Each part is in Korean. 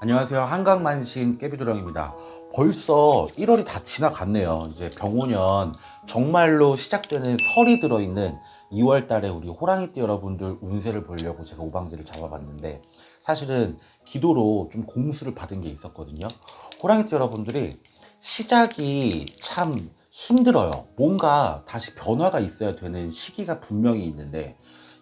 안녕하세요. 한강만신 깨비도령입니다. 벌써 1월이 다 지나갔네요. 이제 병오년 정말로 시작되는 설이 들어있는 2월 달에 우리 호랑이띠 여러분들 운세를 보려고 제가 오방기를 잡아봤는데, 사실은 기도로 좀 공수를 받은 게 있었거든요. 호랑이띠 여러분들이 시작이 참 힘들어요. 뭔가 다시 변화가 있어야 되는 시기가 분명히 있는데,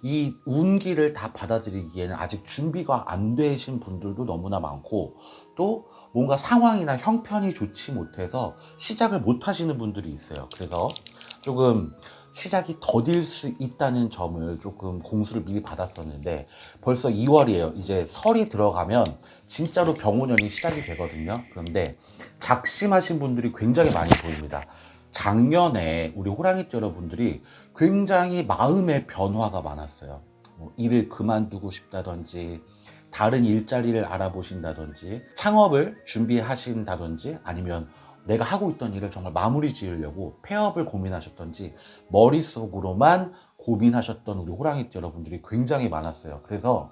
이 운기를 다 받아들이기에는 아직 준비가 안 되신 분들도 너무나 많고, 또 뭔가 상황이나 형편이 좋지 못해서 시작을 못 하시는 분들이 있어요. 그래서 조금 시작이 더딜 수 있다는 점을 조금 공수를 미리 받았었는데, 벌써 2월이에요. 이제 설이 들어가면 진짜로 병오년이 시작이 되거든요. 그런데 작심하신 분들이 굉장히 많이 보입니다. 작년에 우리 호랑이띠 여러분들이 굉장히 마음의 변화가 많았어요. 일을 그만두고 싶다든지, 다른 일자리를 알아보신다든지, 창업을 준비하신다든지, 아니면 내가 하고 있던 일을 정말 마무리 지으려고 폐업을 고민하셨던지, 머릿속으로만 고민하셨던 우리 호랑이띠 여러분들이 굉장히 많았어요. 그래서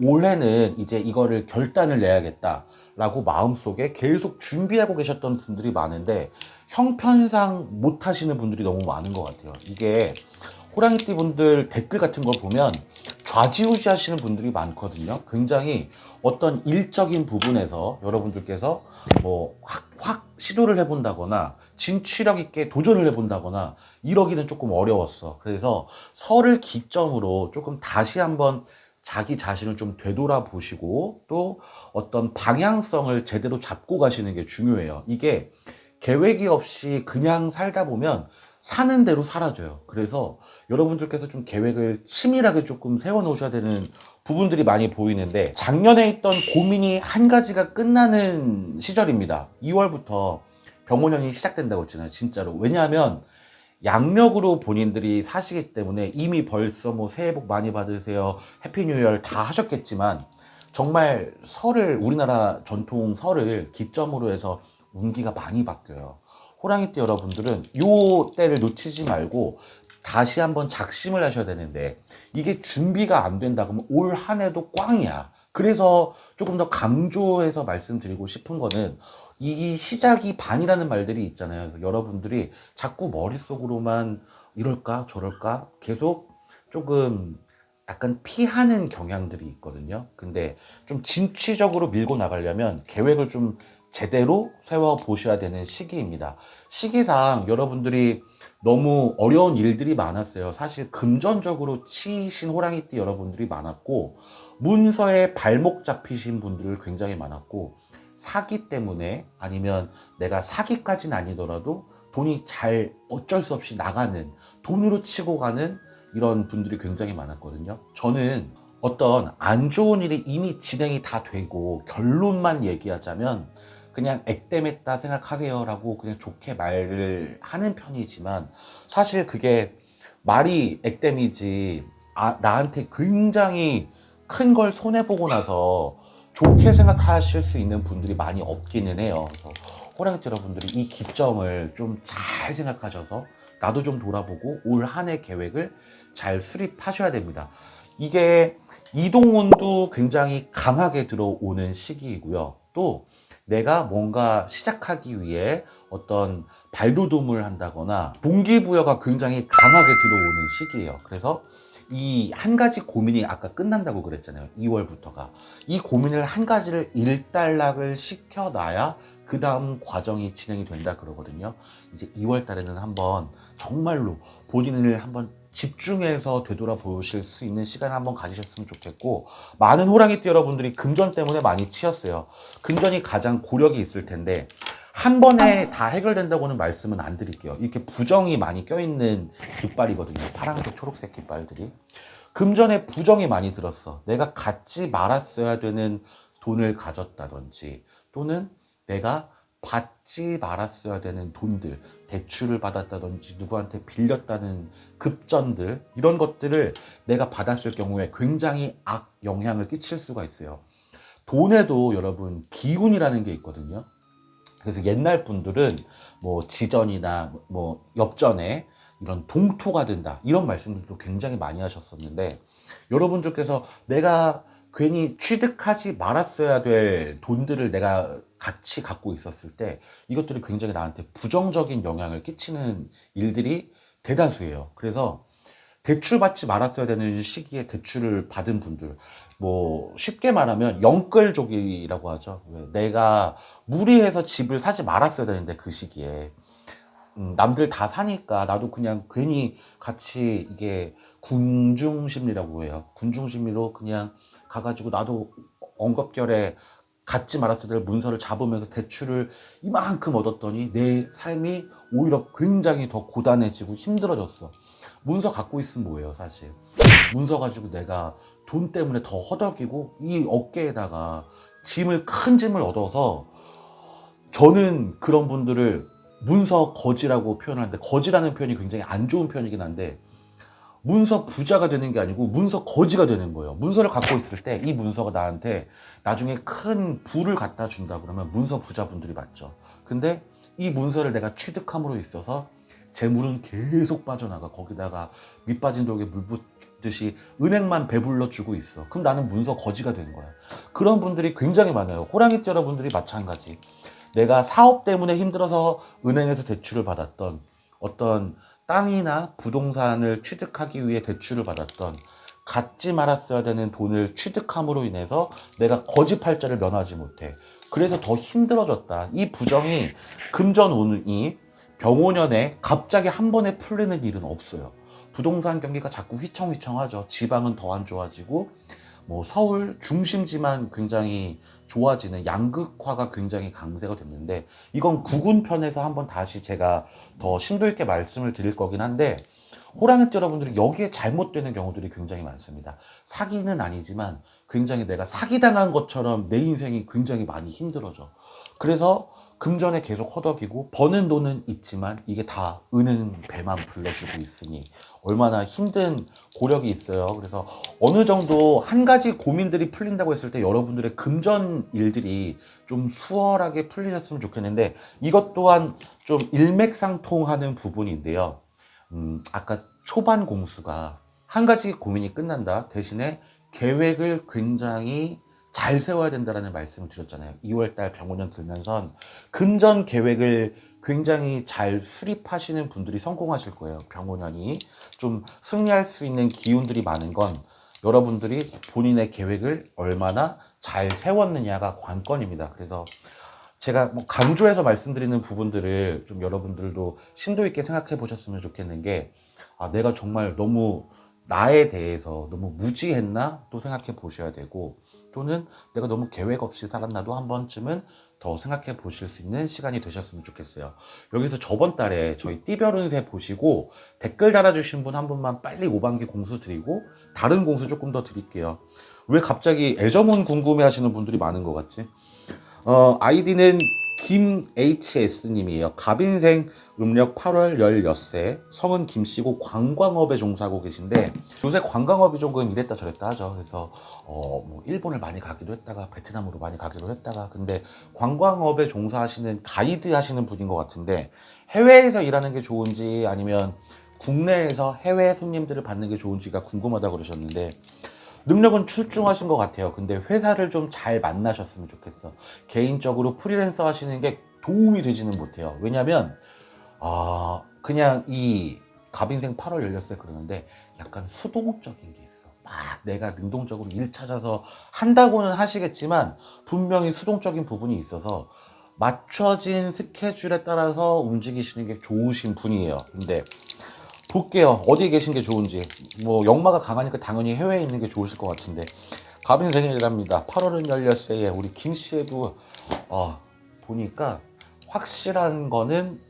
올해는 이제 이거를 결단을 내야겠다라고 마음속에 계속 준비하고 계셨던 분들이 많은데, 형편상 못 하시는 분들이 너무 많은 것 같아요. 이게 호랑이띠 분들 댓글 같은 걸 보면 좌지우지 하시는 분들이 많거든요. 굉장히 어떤 일적인 부분에서 여러분들께서 뭐 확 시도를 해본다거나 진취력 있게 도전을 해본다거나 이러기는 조금 어려웠어. 그래서 설을 기점으로 조금 다시 한번 자기 자신을 좀 되돌아보시고, 또 어떤 방향성을 제대로 잡고 가시는 게 중요해요. 이게 계획이 없이 그냥 살다 보면 사는 대로 사라져요. 그래서 여러분들께서 좀 계획을 치밀하게 조금 세워 놓으셔야 되는 부분들이 많이 보이는데, 작년에 있던 고민이 한 가지가 끝나는 시절입니다. 2월부터 병오년이 시작된다고 했잖아요. 진짜로. 왜냐하면 양력으로 본인들이 사시기 때문에 이미 벌써 뭐 새해 복 많이 받으세요, 해피 뉴 이어 다 하셨겠지만, 정말 설을, 우리나라 전통 설을 기점으로 해서 운기가 많이 바뀌어요. 호랑이띠 여러분들은 요 때를 놓치지 말고 다시 한번 작심을 하셔야 되는데, 이게 준비가 안 된다 그러면 올 한 해도 꽝이야. 그래서 조금 더 강조해서 말씀드리고 싶은 거는, 이 시작이 반이라는 말들이 있잖아요. 그래서 여러분들이 자꾸 머릿속으로만 이럴까 저럴까 계속 조금 약간 피하는 경향들이 있거든요. 근데 좀 진취적으로 밀고 나가려면 계획을 좀 제대로 세워 보셔야 되는 시기입니다. 시기상 여러분들이 너무 어려운 일들이 많았어요. 사실 금전적으로 치이신 호랑이띠 여러분들이 많았고, 문서에 발목 잡히신 분들 굉장히 많았고, 사기 때문에, 아니면 내가 사기까지는 아니더라도 돈이 잘 어쩔 수 없이 나가는, 돈으로 치고 가는 이런 분들이 굉장히 많았거든요. 저는 어떤 안 좋은 일이 이미 진행이 다 되고 결론만 얘기하자면 그냥 액땜했다 생각하세요 라고 그냥 좋게 말을 하는 편이지만, 사실 그게 말이 액땜이지, 나한테 굉장히 큰 걸 손해보고 나서 좋게 생각하실 수 있는 분들이 많이 없기는 해요. 그래서 호랑이띠 여러분들이 이 기점을 좀 잘 생각하셔서 나도 좀 돌아보고 올 한 해 계획을 잘 수립하셔야 됩니다. 이게 이동운도 굉장히 강하게 들어오는 시기이고요. 또 내가 뭔가 시작하기 위해 어떤 발돋움을 한다거나 동기부여가 굉장히 강하게 들어오는 시기예요. 그래서 이 한 가지 고민이 아까 끝난다고 그랬잖아요. 2월부터가. 이 고민을 한 가지를 일단락을 시켜놔야 그 다음 과정이 진행이 된다 그러거든요. 이제 2월 달에는 한번 정말로 본인을 한번 집중해서 되돌아보실 수 있는 시간을 한번 가지셨으면 좋겠고, 많은 호랑이띠 여러분들이 금전 때문에 많이 치였어요. 금전이 가장 고력이 있을 텐데 한 번에 다 해결된다고는 말씀은 안 드릴게요. 이렇게 부정이 많이 껴있는 깃발이거든요. 파란색, 초록색 깃발들이. 금전에 부정이 많이 들었어. 내가 갖지 말았어야 되는 돈을 가졌다든지, 또는 내가 받지 말았어야 되는 돈들, 대출을 받았다든지 누구한테 빌렸다는 급전들, 이런 것들을 내가 받았을 경우에 굉장히 악 영향을 끼칠 수가 있어요. 돈에도 여러분 기운이라는 게 있거든요. 그래서 옛날 분들은 뭐 지전이나 뭐 엽전에 이런 동토가 된다, 이런 말씀들도 굉장히 많이 하셨었는데, 여러분들께서 내가 괜히 취득하지 말았어야 될 돈들을 내가 같이 갖고 있었을 때 이것들이 굉장히 나한테 부정적인 영향을 끼치는 일들이 대다수예요. 그래서 대출 받지 말았어야 되는 시기에 대출을 받은 분들, 뭐 쉽게 말하면 영끌족이라고 하죠. 왜 내가 무리해서 집을 사지 말았어야 되는데 그 시기에 남들 다 사니까 나도 그냥 괜히 같이 이게 군중심리라고 해요. 군중심리로 그냥 가가지고 나도 엉겁결에 갖지 말았어야 될 문서를 잡으면서 대출을 이만큼 얻었더니 내 삶이 오히려 굉장히 더 고단해지고 힘들어졌어. 문서 갖고 있으면 뭐예요, 사실. 문서 가지고 내가 돈 때문에 더 허덕이고 이 어깨에다가 큰 짐을 얻어서 저는 그런 분들을 문서 거지라고 표현하는데 거지라는 표현이 굉장히 안 좋은 표현이긴 한데 문서 부자가 되는 게 아니고 문서 거지가 되는 거예요. 문서를 갖고 있을 때 이 문서가 나한테 나중에 큰 부를 갖다 준다 그러면 문서 부자분들이 맞죠. 근데 이 문서를 내가 취득함으로 있어서 재물은 계속 빠져나가. 거기다가 밑 빠진 독에 물 붓듯이 은행만 배불러 주고 있어. 그럼 나는 문서 거지가 된 거야. 그런 분들이 굉장히 많아요. 호랑이띠 여러분들이 마찬가지. 내가 사업 때문에 힘들어서 은행에서 대출을 받았던 어떤 땅이나 부동산을 취득하기 위해 대출을 받았던 갖지 말았어야 되는 돈을 취득함으로 인해서 내가 거지팔자를 면하지 못해. 그래서 더 힘들어졌다. 이 부정이 금전운이 병오년에 갑자기 한 번에 풀리는 일은 없어요. 부동산 경기가 자꾸 휘청휘청하죠. 지방은 더 안 좋아지고 뭐 서울 중심지만 굉장히 좋아지는 양극화가 굉장히 강세가 됐는데 이건 구군편에서 한번 다시 제가 더 심도 있게 말씀을 드릴 거긴 한데 호랑이띠 여러분들이 여기에 잘못되는 경우들이 굉장히 많습니다. 사기는 아니지만 굉장히 내가 사기당한 것처럼 내 인생이 굉장히 많이 힘들어져. 그래서 금전에 계속 허덕이고 버는 돈은 있지만 이게 다 은행 배만 불러주고 있으니 얼마나 힘든 고력이 있어요. 그래서 어느 정도 한 가지 고민들이 풀린다고 했을 때 여러분들의 금전 일들이 좀 수월하게 풀리셨으면 좋겠는데 이것 또한 좀 일맥상통하는 부분인데요. 아까 초반 공수가 한 가지 고민이 끝난다. 대신에 계획을 굉장히 잘 세워야 된다라는 말씀을 드렸잖아요. 2월달 병원년 들면서 금전 계획을 굉장히 잘 수립하시는 분들이 성공하실 거예요. 병원년이 좀 승리할 수 있는 기운들이 많은 건 여러분들이 본인의 계획을 얼마나 잘 세웠느냐가 관건입니다. 그래서 제가 뭐 강조해서 말씀드리는 부분들을 좀 여러분들도 심도 있게 생각해 보셨으면 좋겠는 게 내가 정말 너무 나에 대해서 너무 무지했나 또 생각해 보셔야 되고 또는 내가 너무 계획 없이 살았나도 한 번쯤은 더 생각해 보실 수 있는 시간이 되셨으면 좋겠어요. 여기서 저번 달에 저희 띠별 운세 보시고 댓글 달아주신 분 한 분만 빨리 5반기 공수 드리고 다른 공수 조금 더 드릴게요. 왜 갑자기 애정운 궁금해 하시는 분들이 많은 것 같지? 아이디는 김HS님이에요. 갑인생 음력 8월 16세, 성은 김씨고 관광업에 종사하고 계신데 요새 관광업이 조금 이랬다 저랬다 하죠. 그래서 뭐 일본을 많이 가기도 했다가 베트남으로 많이 가기도 했다가 근데 관광업에 종사하시는 가이드 하시는 분인 것 같은데 해외에서 일하는 게 좋은지 아니면 국내에서 해외 손님들을 받는 게 좋은지가 궁금하다고 그러셨는데 능력은 출중하신 것 같아요. 근데 회사를 좀 잘 만나셨으면 좋겠어. 개인적으로 프리랜서 하시는 게 도움이 되지는 못해요. 왜냐면 그냥 이 갑인생 8월 16세 그러는데 약간 수동적인 게 있어. 막 내가 능동적으로 일 찾아서 한다고는 하시겠지만 분명히 수동적인 부분이 있어서 맞춰진 스케줄에 따라서 움직이시는 게 좋으신 분이에요. 근데 볼게요. 어디에 계신 게 좋은지. 뭐 역마가 강하니까 당연히 해외에 있는 게 좋으실 것 같은데 갑인 생일이랍니다. 8월은 16세에 우리 김씨에도 보니까 확실한 거는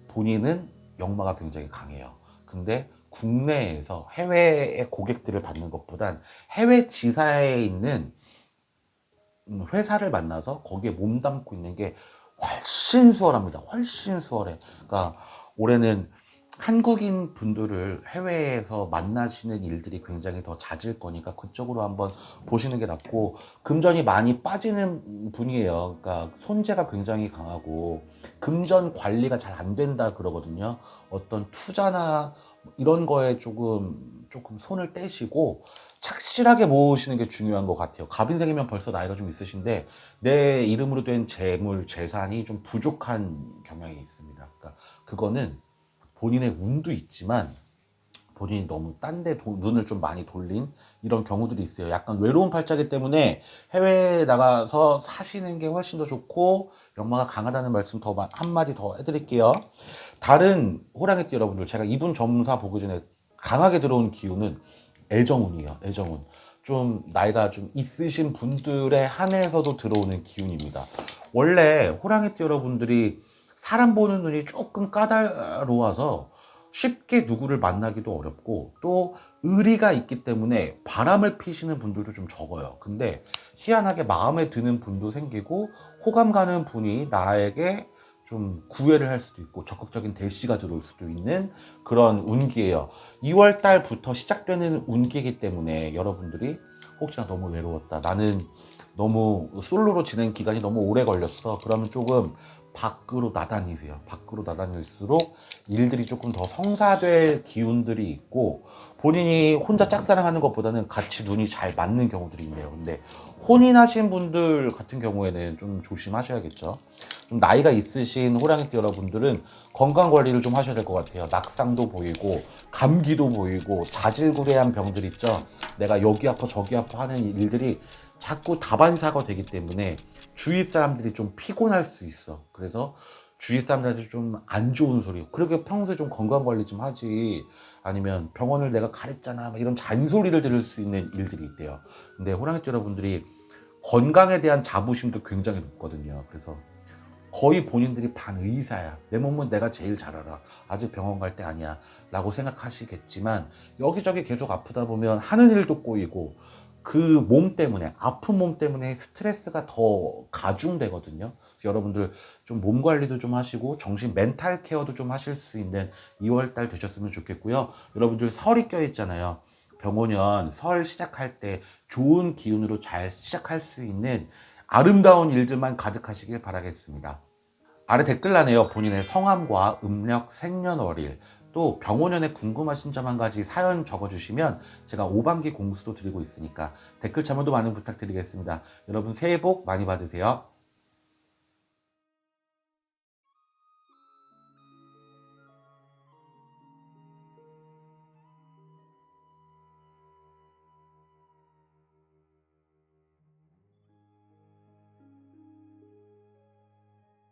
본인은 역마가 굉장히 강해요. 근데 국내에서 해외의 고객들을 받는 것보단 해외 지사에 있는 회사를 만나서 거기에 몸담고 있는 게 훨씬 수월합니다. 훨씬 수월해. 그러니까 올해는 한국인 분들을 해외에서 만나시는 일들이 굉장히 더 잦을 거니까 그쪽으로 한번 보시는 게 낫고 금전이 많이 빠지는 분이에요. 그러니까 손재가 굉장히 강하고 금전 관리가 잘 안 된다 그러거든요. 어떤 투자나 이런 거에 조금 손을 떼시고 착실하게 모으시는 게 중요한 것 같아요. 갑인생이면 벌써 나이가 좀 있으신데 내 이름으로 된 재물, 재산이 좀 부족한 경향이 있습니다. 그러니까 그거는 본인의 운도 있지만 본인이 너무 딴 데 눈을 좀 많이 돌린 이런 경우들이 있어요. 약간 외로운 팔자기 때문에 해외에 나가서 사시는 게 훨씬 더 좋고 역마가 강하다는 말씀 더 한마디 더 해드릴게요. 다른 호랑이띠 여러분들, 제가 이분 점사 보기 전에 강하게 들어온 기운은 애정운이에요. 애정운. 좀 나이가 좀 있으신 분들에 한해서도 들어오는 기운입니다. 원래 호랑이띠 여러분들이 사람 보는 눈이 조금 까다로워서 쉽게 누구를 만나기도 어렵고 또 의리가 있기 때문에 바람을 피시는 분들도 좀 적어요. 근데 희한하게 마음에 드는 분도 생기고 호감 가는 분이 나에게 좀 구애를 할 수도 있고 적극적인 대시가 들어올 수도 있는 그런 운기예요. 2월 달부터 시작되는 운기이기 때문에 여러분들이 혹시나 너무 외로웠다, 나는 너무 솔로로 지낸 기간이 너무 오래 걸렸어, 그러면 조금 밖으로 나다니세요. 밖으로 나다닐수록 일들이 조금 더 성사될 기운들이 있고 본인이 혼자 짝사랑하는 것보다는 같이 눈이 잘 맞는 경우들이 있네요. 근데 혼인하신 분들 같은 경우에는 좀 조심하셔야겠죠. 좀 나이가 있으신 호랑이띠 여러분들은 건강 관리를 좀 하셔야 될 것 같아요. 낙상도 보이고 감기도 보이고 자질구레한 병들 있죠. 내가 여기 아파 저기 아파 하는 일들이 자꾸 다반사가 되기 때문에 주위 사람들이 좀 피곤할 수 있어. 그래서 주위 사람들한테 좀 안 좋은 소리, 그렇게 평소에 좀 건강 관리 좀 하지, 아니면 병원을 내가 가랬잖아 막 이런 잔소리를 들을 수 있는 일들이 있대요. 근데 호랑이띠 여러분들이 건강에 대한 자부심도 굉장히 높거든요. 그래서 거의 본인들이 반의사야. 내 몸은 내가 제일 잘 알아. 아직 병원 갈 때 아니야. 라고 생각하시겠지만 여기저기 계속 아프다 보면 하는 일도 꼬이고 그 몸 때문에, 아픈 몸 때문에 스트레스가 더 가중되거든요. 그래서 여러분들 좀 몸 관리도 좀 하시고 정신 멘탈 케어도 좀 하실 수 있는 2월달 되셨으면 좋겠고요. 여러분들 설이 껴있잖아요. 병오년 설 시작할 때 좋은 기운으로 잘 시작할 수 있는 아름다운 일들만 가득하시길 바라겠습니다. 아래 댓글란에요. 본인의 성함과 음력 생년월일 또 병오년에 궁금하신 점 한 가지 사연 적어주시면 제가 5반기 공수도 드리고 있으니까 댓글 참여도 많은 부탁드리겠습니다. 여러분 새해 복 많이 받으세요.